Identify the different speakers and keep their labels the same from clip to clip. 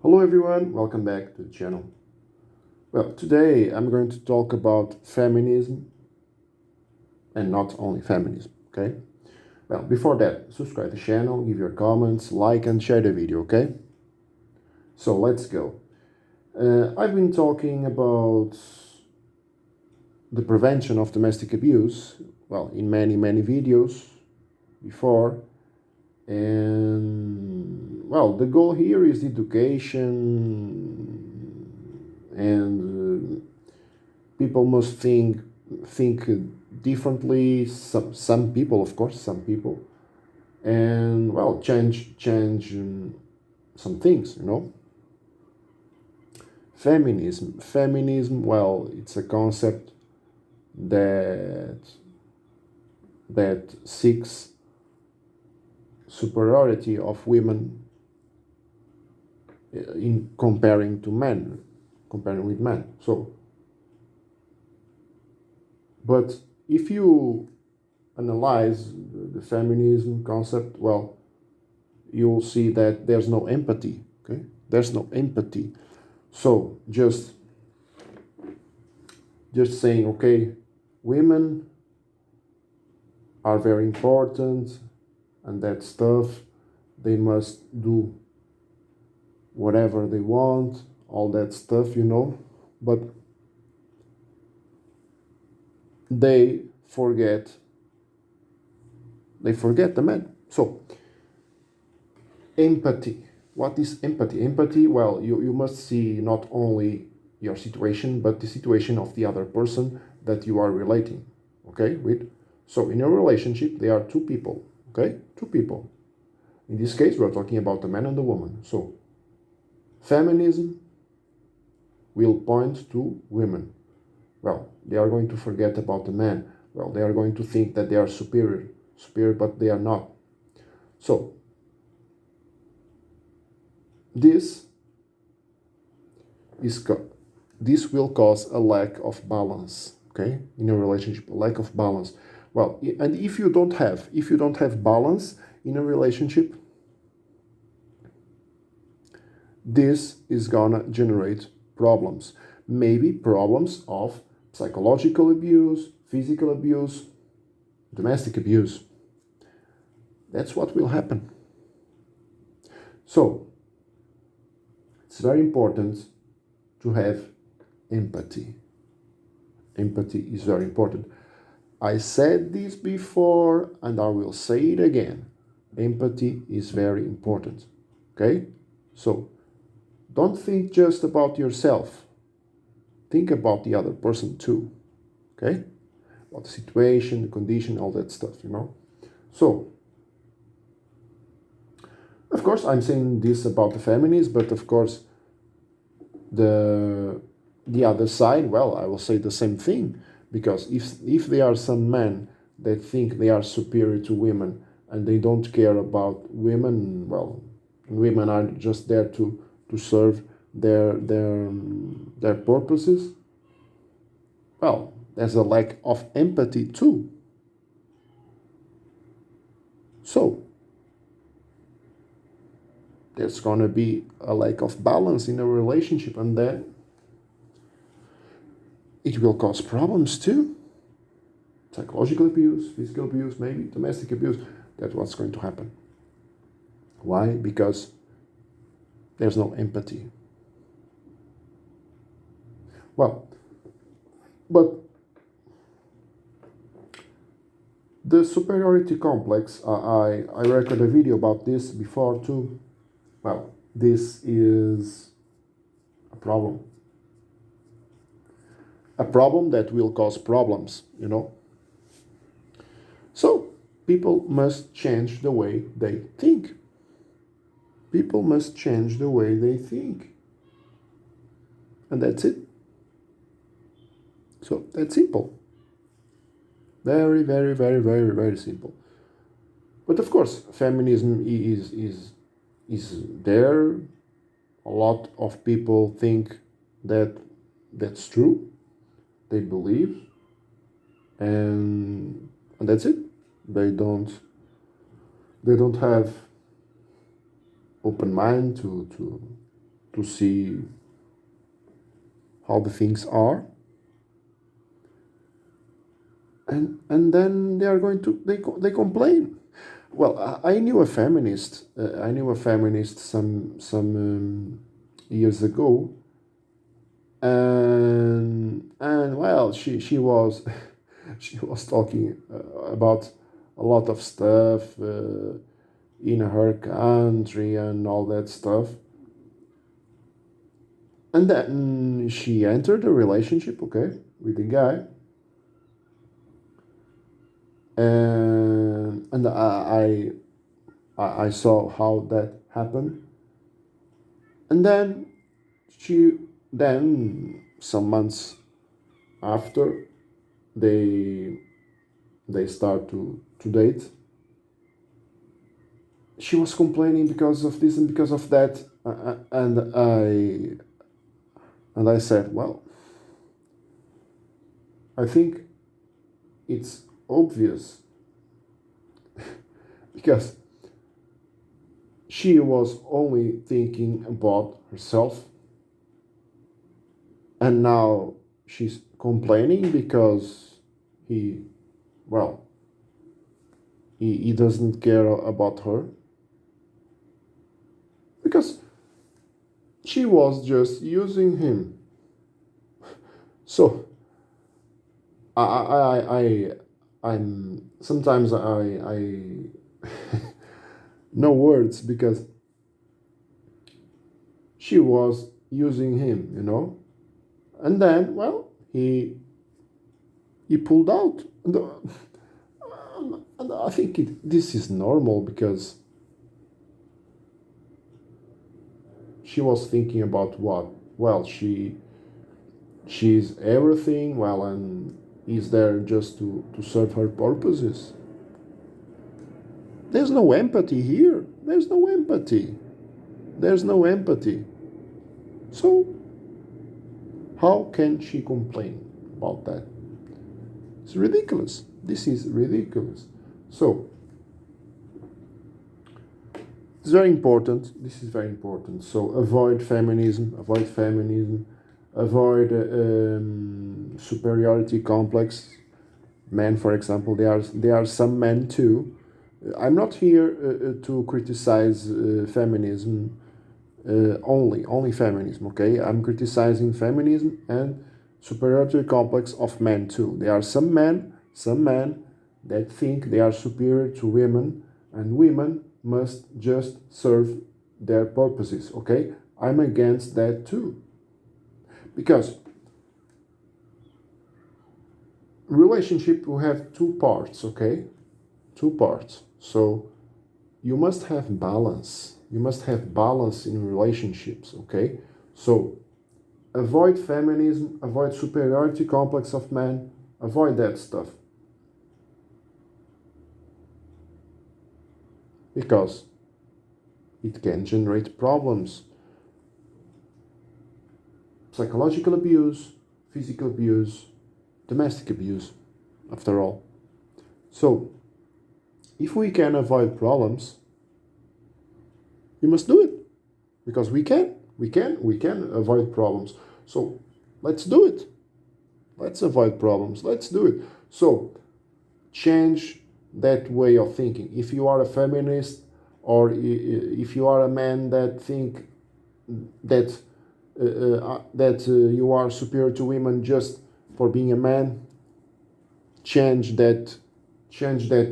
Speaker 1: Hello everyone, welcome back to the channel. Well, today I'm going to talk about feminism and not only feminism, okay? Well, before that, subscribe to the channel, give your comments, like and share the video, okay? So let's go. I've been talking about the prevention of domestic abuse, well, in many videos before. And well, the goal here is education and people must think differently. Some people, of course, some people, and well, change some things. Feminism. Well, it's a concept that seeks superiority of women in comparing with men. So, but if you analyze the feminism concept, well, you'll see that there's no empathy. Okay, there's no empathy. So just saying, okay, women are very important and that stuff, they must do whatever they want, all that stuff. But they forget the man. So empathy. What is empathy? Empathy, well, you must see not only your situation, but the situation of the other person that you are relating, okay, with. So in a relationship, there are two people, okay? Two people. In this case, we're talking about the man and the woman. So feminism will point to women. Well, they are going to forget about the man. Well, they are going to think that they are superior, but they are not. So this will cause a lack of balance, okay, in a relationship, a lack of balance. Well, and if you don't have balance in a relationship, this is gonna generate problems. Maybe problems of psychological abuse, physical abuse, domestic abuse. That's what will happen. So it's very important to have empathy. Empathy is very important. I said this before and I will say it again. Empathy is very important. Okay? So don't think just about yourself. Think about the other person too. Okay? About the situation, the condition, all that stuff. So, of course, I'm saying this about the feminists, but of course, the other side, well, I will say the same thing, because if there are some men that think they are superior to women and they don't care about women, well, women are just there to serve their purposes. Well, there's a lack of empathy too. So there's gonna be a lack of balance in a relationship, and then it will cause problems too. Psychological abuse, physical abuse, maybe domestic abuse. That's what's going to happen. Why? Because there's no empathy. Well, but the superiority complex, I recorded a video about this before too. Well, this is a problem. A problem that will cause problems. So people must change the way they think. People must change the way they think. And that's it. So that's simple. Very, very, very, very, very simple. But of course, feminism is there. A lot of people think that that's true. They believe, and that's it. They don't have open mind to see how the things are, and then they are going to they complain. Well, I knew a feminist. I knew a feminist some years ago, and well, she was she was talking about a lot of stuff in her country and all that stuff. And then she entered a relationship, okay, with a guy, and I saw how that happened. And she then some months after they they start to date, she was complaining because of this and because of that, and I said, well, I think it's obvious because she was only thinking about herself, and now she's complaining because he, well, he doesn't care about her because she was just using him. So I'm sometimes I no words because she was using him. And then, well, he pulled out, and I think this is normal because she was thinking about what? Well, she's everything, well, and is there just to serve her purposes. There's no empathy here. There's no empathy. There's no empathy. So, how can she complain about that? It's ridiculous. This is ridiculous. So, it's very important. This is very important. So, avoid feminism, avoid superiority complex. Men, for example, there are some men too. I'm not here to criticize feminism only feminism. Okay, I'm criticizing feminism and superiority complex of men too. There are some men that think they are superior to women, and women must just serve their purposes. Okay, I'm against that too, because relationship will have two parts. Okay, two parts. So you must have balance. You must have balance in relationships. Okay, so avoid feminism, avoid superiority complex of men, avoid that stuff, because it can generate problems: psychological abuse, physical abuse, domestic abuse, after all. So if we can avoid problems, we must do it, because we can avoid problems. So let's do it. Let's avoid problems. Let's do it. So change that way of thinking. If you are a feminist, or if you are a man that think that you are superior to women just for being a man, change that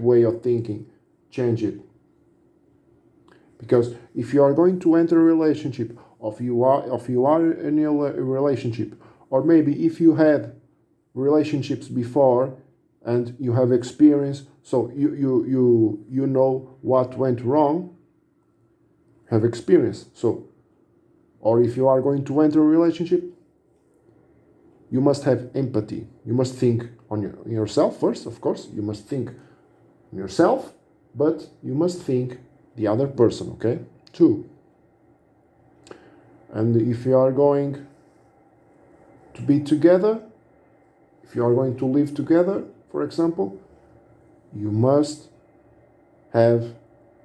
Speaker 1: way of thinking. Change it. Because if you are going to enter a relationship, if you are in a relationship, or maybe if you had relationships before and you have experience, so you know what went wrong, have experience. So, or if you are going to enter a relationship, you must have empathy. You must think on yourself first, of course. You must think on yourself, but you must think the other person, okay? Two. And if you are going to be together, if you are going to live together, for example, you must have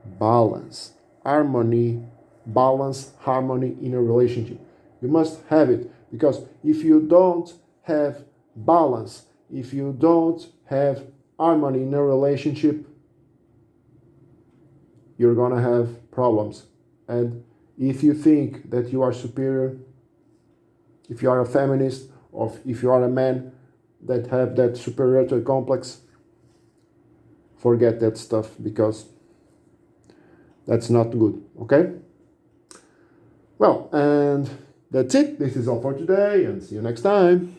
Speaker 1: balance, harmony balance, harmony in a relationship. You must have it, because if you don't have balance, if you don't have harmony in a relationship, you're gonna have problems. And if you think that you are superior, if you are a feminist, or if you are a man that have that superiority complex, forget that stuff, because that's not good, okay? Well, and that's it. This is all for today, and see you next time.